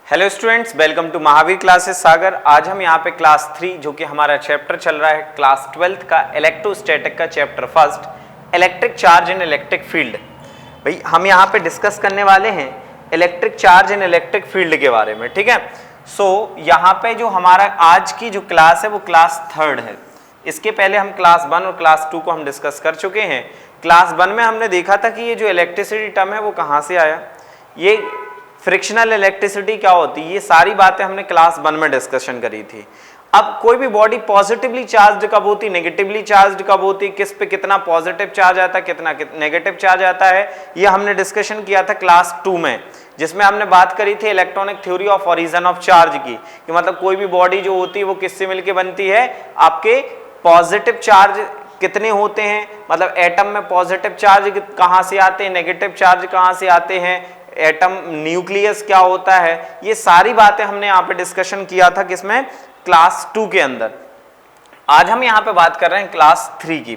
Hello students, welcome to Mahavir classes Sagar. आज हम यहाँ पे क्लास 3 जो कि हमारा चैप्टर चल रहा है क्लास 12th का इलेक्ट्रोस्टैटिक का chapter first electric charge and electric field. भाई हम यहाँ पे डिस्कस करने वाले हैं electric charge and electric field के बारे में, ठीक है। सो यहाँ पे जो हमारा आज की जो क्लास है वो क्लास 3rd है। इसके पहले हम क्लास 1 और क्लास 2 को हम डिस्कस कर चुके हैं। क्लास 1 में हमने देखा था कि ये जो इलेक्ट्रिसिटी टर्म है वो कहाँ से आया, ये फ्रिक्शनल इलेक्ट्रिसिटी क्या होती है, ये सारी बातें हमने क्लास 1 में डिस्कशन करी थी। अब कोई भी बॉडी पॉजिटिवली चार्ज्ड कब होती, नेगेटिवली चार्ज्ड कब होती, किस पे कितना पॉजिटिव चार्ज आता है, कितना नेगेटिव चार्ज आता है, ये हमने डिस्कशन किया था क्लास 2 में, जिसमें हमने बात करी थी electronic theory of origin of charge की, कि मतलब कोई भी बॉडी जो होती है वो किससे मिलकर बनती है, आपके पॉजिटिव चार्ज कितने होते हैं, मतलब एटम में पॉजिटिव चार्ज कहाँ से आते हैं, नेगेटिव चार्ज कहाँ से आते हैं, एटम न्यूक्लियस क्या होता है, ये सारी बातें हमने यहाँ पे डिस्कशन किया था किसमें, क्लास 2 के अंदर। आज हम यहाँ पे बात कर रहे हैं क्लास 3 की,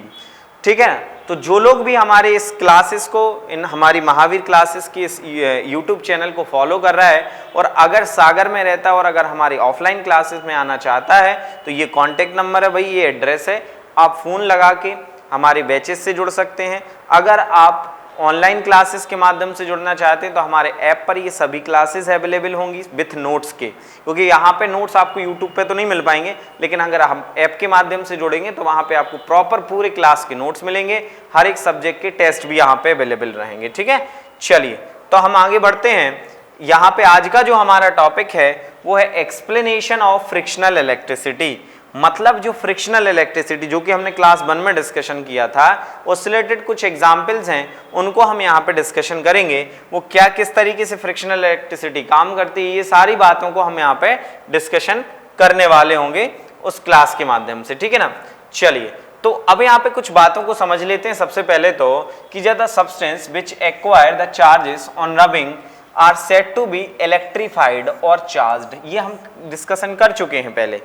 ठीक है। तो जो लोग भी हमारे इस क्लासेस को, इन हमारी महावीर क्लासेस की इस यूट्यूब चैनल को फॉलो कर रहा है और अगर सागर में रहता है और अगर हमारी ऑफलाइन क्लासेस में आना चाहता है तो ये कॉन्टेक्ट नंबर है भाई, ये एड्रेस है, आप फोन लगा के हमारे बैचेस से जुड़ सकते हैं। अगर आप ऑनलाइन क्लासेस के माध्यम से जुड़ना चाहते हैं तो हमारे ऐप पर ये सभी क्लासेस अवेलेबल होंगी विथ नोट्स के, क्योंकि यहाँ पे नोट्स आपको यूट्यूब पे तो नहीं मिल पाएंगे, लेकिन अगर हम ऐप के माध्यम से जुड़ेंगे तो वहाँ पे आपको प्रॉपर पूरे क्लास के नोट्स मिलेंगे, हर एक सब्जेक्ट के टेस्ट भी यहाँ पे अवेलेबल रहेंगे, ठीक है। चलिए तो हम आगे बढ़ते हैं। यहाँ पे आज का जो हमारा टॉपिक है वो है एक्सप्लेनेशन ऑफ फ्रिक्शनल इलेक्ट्रिसिटी, मतलब जो फ्रिक्शनल इलेक्ट्रिसिटी जो कि हमने क्लास 1 में डिस्कशन किया था उससे रिलेटेड कुछ एग्जांपल्स हैं, उनको हम यहाँ पे डिस्कशन करेंगे। वो क्या किस तरीके से फ्रिक्शनल इलेक्ट्रिसिटी काम करती है, ये सारी बातों को हम यहाँ पे डिस्कशन करने वाले होंगे उस क्लास के माध्यम से, ठीक है ना। चलिए तो अब यहाँ पे कुछ बातों को समझ लेते हैं। सबसे पहले तो कि the substance which acquire the charges on rubbing are said to be electrified और चार्ज्ड। ये हम डिस्कशन कर चुके हैं पहले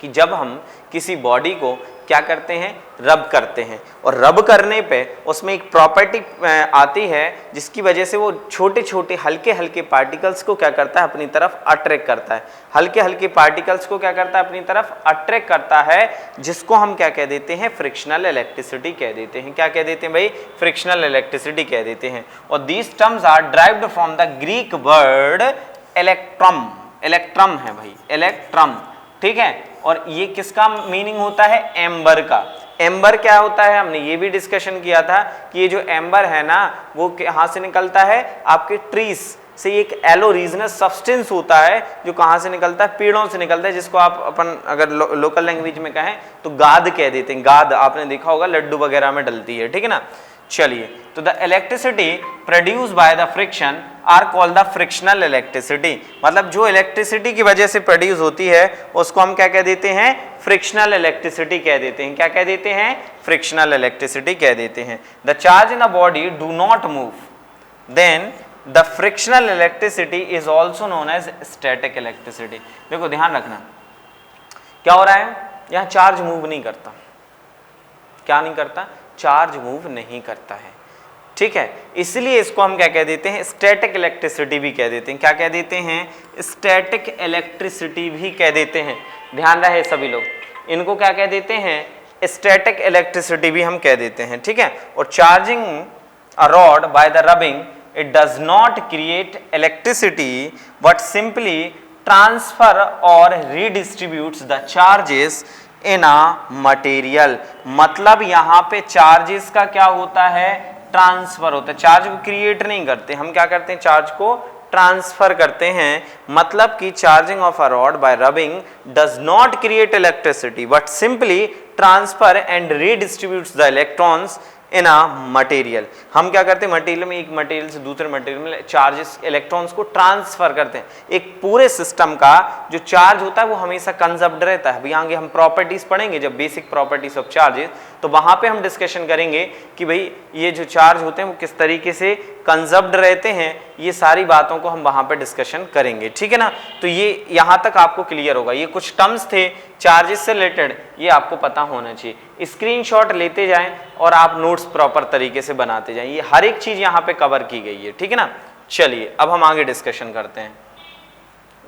कि जब हम किसी बॉडी को क्या करते हैं, रब करते हैं, और रब करने पे उसमें एक प्रॉपर्टी आती है जिसकी वजह से वो छोटे छोटे हल्के हल्के पार्टिकल्स को क्या करता है, अपनी तरफ अट्रैक्ट करता है। हल्के हल्के पार्टिकल्स को क्या करता है, अपनी तरफ अट्रैक्ट करता है, जिसको हम क्या कह देते हैं, फ्रिक्शनल इलेक्ट्रिसिटी कह देते हैं। क्या कह देते हैं भाई, फ्रिक्शनल इलेक्ट्रिसिटी कह देते हैं। और these terms are derived from the Greek word electrum. Electrum है भाई, इलेक्ट्रम, ठीक है। और ये किसका मीनिंग होता है, एम्बर का। एम्बर क्या होता है, हमने ये भी डिस्कशन किया था कि ये जो एम्बर है ना वो कहाँ से निकलता है, आपके ट्रीज से एक एलोरीजनस सब्सटेंस होता है जो कहाँ से निकलता है, पेड़ों से निकलता है, जिसको आप अपन अगर लोकल लैंग्वेज में कहें तो गाद कह देते हैं। गाद आपने देखा होगा लड्डू वगैरह में डलती है, ठीक है ना। चलिए तो the electricity produce by the friction are called the frictional electricity, मतलब जो इलेक्ट्रिसिटी की वजह से प्रोड्यूस होती है उसको हम क्या कह देते हैं, फ्रिक्शनल इलेक्ट्रिसिटी कह देते हैं। क्या कह देते हैं, फ्रिक्शनल इलेक्ट्रिसिटी कह देते हैं। The charge in the body do not move, then the frictional electricity is also known as static electricity. देखो ध्यान रखना क्या हो रहा है, यहाँ चार्ज मूव नहीं करता। क्या नहीं करता, चार्ज मूव नहीं करता है, ठीक है। इसलिए इसको हम क्या कह देते हैं, स्टैटिक इलेक्ट्रिसिटी भी कह देते हैं। क्या कह देते हैं, स्टैटिक इलेक्ट्रिसिटी भी कह देते हैं। ध्यान रहे सभी लोग, इनको क्या कह देते हैं, स्टैटिक इलेक्ट्रिसिटी भी हम कह देते हैं, ठीक है। और charging a rod by the rubbing it does not create electricity but simply transfer और redistributes the charges in a material, मतलब यहाँ पे चार्जेस का क्या होता है, ट्रांसफर होता है। चार्ज को क्रिएट नहीं करते हम, क्या करते हैं, चार्ज को ट्रांसफर करते हैं। मतलब कि charging of a rod by rubbing does not create electricity but simply transfer and redistributes the electrons in a material. हम क्या करते हैं, मटेरियल में एक मटेरियल से दूसरे मटेरियल में चार्जेस, इलेक्ट्रॉन्स को ट्रांसफर करते हैं। एक पूरे सिस्टम का जो चार्ज होता है वो हमेशा कंजर्व्ड रहता है। अभी आगे हम प्रॉपर्टीज पढ़ेंगे जब बेसिक प्रॉपर्टीज ऑफ चार्जेस, तो वहां पे हम डिस्कशन करेंगे कि भाई ये जो चार्ज होते हैं वो किस तरीके से कंजर्व्ड रहते हैं। ये सारी बातों को हम वहां पे डिस्कशन करेंगे, ठीक है ना। तो ये यहाँ तक आपको क्लियर होगा। ये कुछ टर्म्स थे चार्जेस से रिलेटेड, ये आपको पता होना चाहिए। स्क्रीनशॉट लेते जाएं और आप नोट्स प्रॉपर तरीके से बनाते जाएं। ये हर एक चीज यहाँ पे कवर की गई है, ठीक है ना। चलिए अब हम आगे डिस्कशन करते हैं।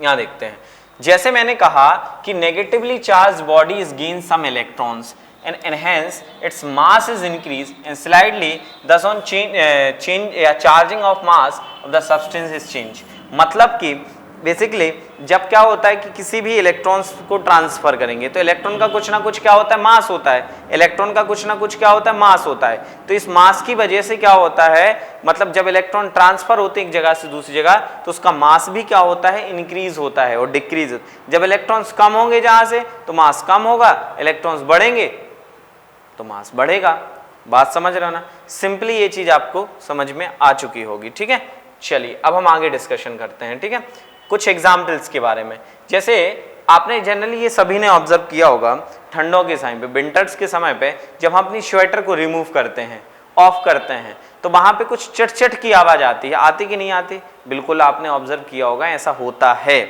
यहां देखते हैं, जैसे मैंने कहा कि negatively charge body is gain some electrons and hence its mass is increased and slightly thus on charging of mass of the substance is changed। मतलब कि बेसिकली जब क्या होता है कि किसी भी इलेक्ट्रॉन्स को ट्रांसफर करेंगे तो इलेक्ट्रॉन का कुछ ना कुछ क्या होता है, मास होता है, इलेक्ट्रॉन का कुछ ना कुछ क्या होता है, मास होता है। तो इस मास की वजह से क्या होता है, मतलब जब इलेक्ट्रॉन ट्रांसफर होते हैं एक जगह से दूसरी जगह तो उसका मास भी क्या होता है, इंक्रीज होता है और डिक्रीज। जब इलेक्ट्रॉन्स कम होंगे जहां से तो मास कम होगा, इलेक्ट्रॉन्स बढ़ेंगे तो मास बढ़ेगा। बात समझ रहे हो ना, सिंपली ये चीज आपको समझ में आ चुकी होगी। ठीक है, चलिए अब हम आगे डिस्कशन करते हैं। ठीक है, कुछ एग्जाम्पल्स के बारे में, जैसे आपने जनरली ये सभी ने ऑब्जर्व किया होगा ठंडों के समय पे, विंटर्स के समय पे जब हम अपनी स्वेटर को रिमूव करते हैं, ऑफ करते हैं, तो वहां पे कुछ चट चट की आवाज आती है, आती कि नहीं आती? बिल्कुल आपने ऑब्जर्व किया होगा, ऐसा होता है।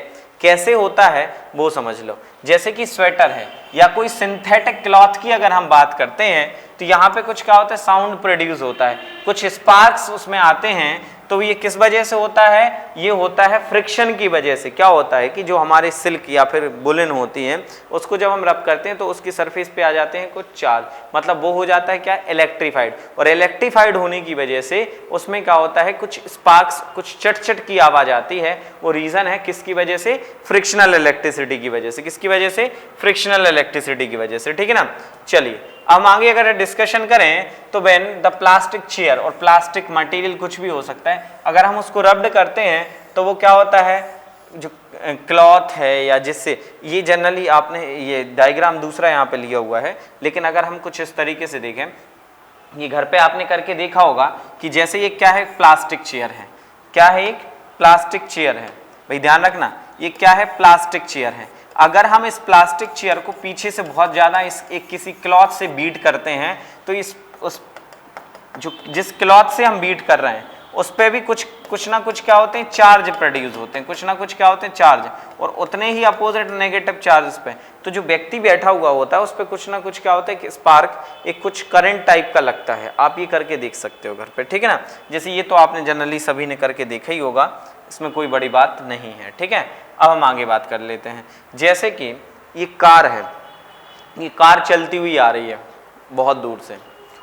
कैसे होता है वो समझ लो। जैसे कि स्वेटर है या कोई सिंथेटिक क्लॉथ की अगर हम बात करते हैं तो यहाँ पे कुछ क्या होता है, साउंड प्रोड्यूस होता है, कुछ स्पार्क्स उसमें आते हैं। तो ये किस वजह से होता है, ये होता है फ्रिक्शन की वजह से। क्या होता है कि जो हमारे सिल्क या फिर वुलन होती है उसको जब हम रब करते हैं तो उसकी सरफेस पे आ जाते हैं कुछ चार्ज, मतलब वो हो जाता है क्या, इलेक्ट्रीफाइड। और इलेक्ट्रीफाइड होने की वजह से उसमें क्या होता है, कुछ स्पार्क्स, कुछ चट चट की आवाज आती है। वो रीजन है किसकी वजह से, फ्रिक्शनल इलेक्ट्रिसिटी की वजह से। किसकी वजह से, फ्रिक्शनल इलेक्ट्रिसिटी की वजह से। ठीक है ना, चलिए हम आगे अगर डिस्कशन करें तो व्हेन द प्लास्टिक चेयर, और प्लास्टिक मटेरियल कुछ भी हो सकता है, अगर हम उसको रब्ड करते हैं तो वो क्या होता है, जो क्लॉथ है या जिससे, ये जनरली आपने ये डायग्राम दूसरा यहाँ पे लिया हुआ है, लेकिन अगर हम कुछ इस तरीके से देखें, ये घर पे आपने करके देखा होगा कि जैसे ये क्या है, प्लास्टिक चेयर है। क्या है, एक प्लास्टिक चेयर है, भाई ध्यान रखना, ये क्या है, प्लास्टिक चेयर है। अगर हम इस प्लास्टिक चेयर को पीछे से बहुत ज्यादा इस एक किसी क्लॉथ से बीट करते हैं तो जिस क्लॉथ से हम बीट कर रहे हैं उस पे भी कुछ ना कुछ क्या होते हैं, चार्ज प्रोड्यूस होते हैं, कुछ ना कुछ क्या होते हैं, चार्ज, और उतने ही अपोजिट नेगेटिव चार्जेस पे। तो जो व्यक्ति बैठा हुआ होता है उस पे कुछ ना कुछ क्या होता है कि स्पार्क, एक कुछ करंट टाइप का लगता है। आप ये करके देख सकते हो घर पे। ठीक है ना, जैसे ये तो आपने जनरली सभी ने करके देखा ही होगा, इसमें कोई बड़ी बात नहीं है। ठीक है, अब हम आगे बात कर लेते हैं। जैसे कि ये कार है, ये कार चलती हुई आ रही है बहुत दूर से,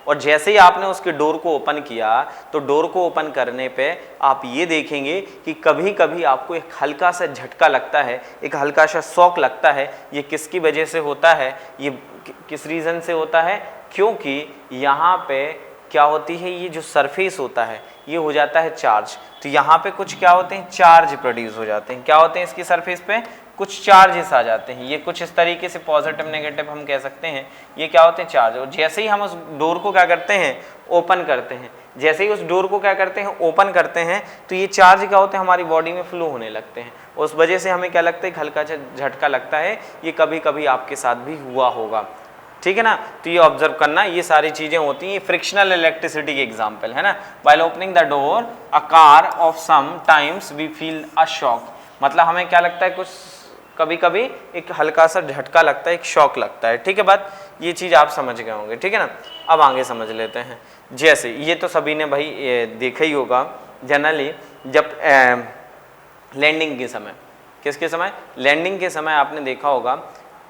और जैसे ही आपने उसके डोर को ओपन किया तो डोर को ओपन करने पे आप ये देखेंगे कि कभी कभी आपको एक हल्का सा झटका लगता है, एक हल्का सा शॉक लगता है। ये किसकी वजह से होता है, ये किस रीज़न से होता है, क्योंकि यहाँ पे क्या होती है, ये जो सरफेस होता है ये हो जाता है चार्ज। तो यहाँ पे कुछ क्या होते हैं, चार्ज प्रोड्यूस हो जाते हैं। क्या होते हैं, इसकी सरफेस पे कुछ चार्जेस आ जाते हैं। ये कुछ इस तरीके से पॉजिटिव नेगेटिव हम कह सकते हैं, ये क्या होते हैं, चार्ज। और जैसे ही हम उस डोर को क्या करते हैं, ओपन करते हैं, जैसे ही उस डोर को क्या करते हैं, ओपन करते हैं, तो ये चार्ज क्या होते हैं, हमारी बॉडी में फ्लो होने लगते हैं। उस वजह से हमें क्या लगता है, हल्का झटका लगता है। ये कभी कभी आपके साथ भी हुआ होगा। ठीक है ना, तो ये ऑब्जर्व करना, ये सारी चीजें होती हैं। फ्रिक्शनल इलेक्ट्रिसिटी के एग्जांपल है ना, while opening the door a car of sometimes we feel a shock. मतलब हमें क्या लगता है, कुछ कभी कभी एक हल्का सा झटका लगता है, एक शॉक लगता है। ठीक है बात, ये चीज आप समझ गए होंगे। ठीक है ना, अब आगे समझ लेते हैं। जैसे ये तो सभी ने भाई देखा ही होगा, जनरली जब लैंडिंग के समय, किसके समय, लैंडिंग के समय आपने देखा होगा,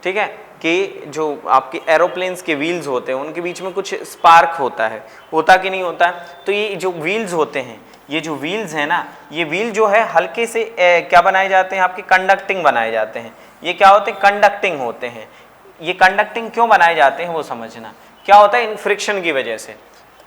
ठीक है, कि जो आपके एरोप्लेन्स के व्हील्स होते हैं उनके बीच में कुछ स्पार्क होता है, होता कि नहीं होता है। तो ये जो व्हील्स होते हैं, ये जो व्हील्स हैं ना, ये व्हील जो है हल्के से क्या बनाए जाते हैं, आपके कंडक्टिंग बनाए जाते हैं। ये क्या होते हैं, कंडक्टिंग होते हैं। ये कंडक्टिंग क्यों बनाए जाते हैं वो समझना। क्या होता है, इन फ्रिक्शन की वजह से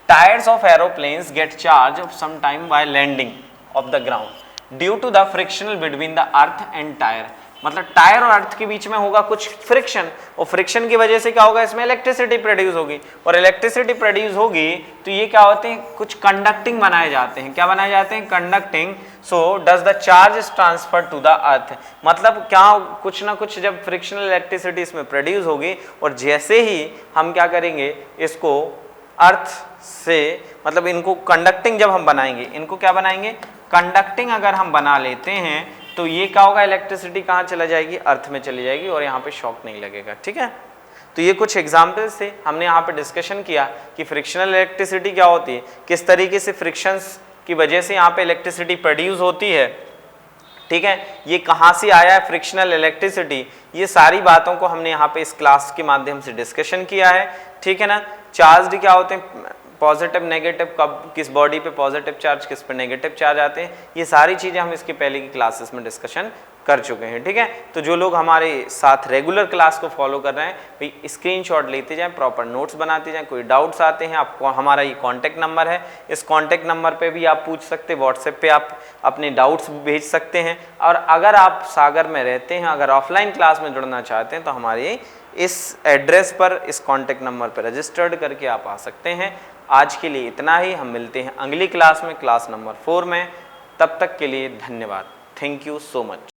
tyres of aeroplanes get charge of some time by landing of the ground due to the frictional between the earth and tyre. मतलब टायर और अर्थ के बीच में होगा कुछ फ्रिक्शन, और फ्रिक्शन की वजह से क्या होगा, इसमें इलेक्ट्रिसिटी प्रोड्यूस होगी, और इलेक्ट्रिसिटी प्रोड्यूस होगी तो ये क्या होते हैं, कुछ कंडक्टिंग बनाए जाते हैं। क्या बनाए जाते हैं, conducting. So does the charge is transfer to the earth. मतलब क्या, कुछ ना कुछ जब फ्रिक्शनल इलेक्ट्रिसिटी इसमें प्रोड्यूस होगी, और जैसे ही हम क्या करेंगे, इसको अर्थ से, मतलब इनको कंडक्टिंग जब हम बनाएंगे, इनको क्या बनाएंगे, कंडक्टिंग अगर हम बना लेते हैं तो ये क्या होगा, इलेक्ट्रिसिटी कहाँ चला जाएगी, अर्थ में चली जाएगी, और यहाँ पे शॉक नहीं लगेगा। ठीक है, तो ये कुछ एग्जाम्पल्स थे, हमने यहाँ पे डिस्कशन किया कि फ्रिक्शनल इलेक्ट्रिसिटी क्या होती है, किस तरीके से फ्रिक्शंस की वजह से यहाँ पे इलेक्ट्रिसिटी प्रोड्यूस होती है, ठीक है। ये कहाँ से आया है फ्रिक्शनल इलेक्ट्रिसिटी, ये सारी बातों को हमने यहाँ पे इस क्लास के माध्यम से डिस्कशन किया है, ठीक है ना। चार्ज क्या होते हैं, पॉजिटिव नेगेटिव, कब किस बॉडी पे पॉजिटिव चार्ज किस पे नेगेटिव चार्ज आते हैं, ये सारी चीज़ें हम इसके पहले की क्लासेस में डिस्कशन कर चुके हैं, ठीक है। तो जो लोग हमारे साथ रेगुलर क्लास को फॉलो कर रहे हैं भाई स्क्रीनशॉट लेते जाएं, प्रॉपर नोट्स बनाते जाएं, कोई डाउट्स आते हैं आपको हमारा ये कांटेक्ट नंबर है, इस कांटेक्ट नंबर पे भी आप पूछ सकते हैं, व्हाट्सएप पे आप अपने डाउट्स भेज सकते हैं। और अगर आप सागर में रहते हैं, अगर ऑफलाइन क्लास में जुड़ना चाहते हैं तो हमारे इस एड्रेस पर, इस कांटेक्ट नंबर पर रजिस्टर्ड करके आप आ सकते हैं। आज के लिए इतना ही, हम मिलते हैं अगली क्लास में, क्लास नंबर 4 में। तब तक के लिए धन्यवाद, थैंक यू सो मच।